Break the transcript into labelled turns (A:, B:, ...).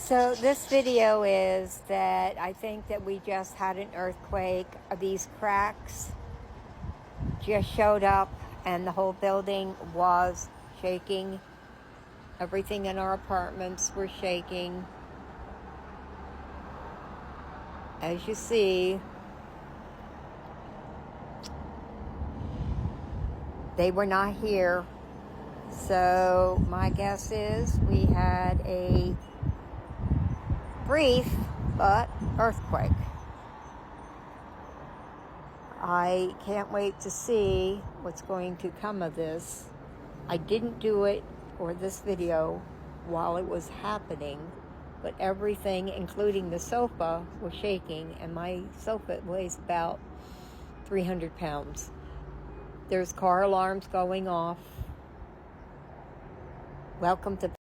A: So this video is that I think that we just had an earthquake. These cracks just showed up and the whole building was shaking. Everything in our apartments were shaking. As you see, they were not here. So my guess is we had a brief but earthquake. I can't wait to see what's going to come of this. I didn't do it for this video while it was happening, but everything, including the sofa, was shaking, and my sofa weighs about 300 pounds. There's car alarms going off. Welcome to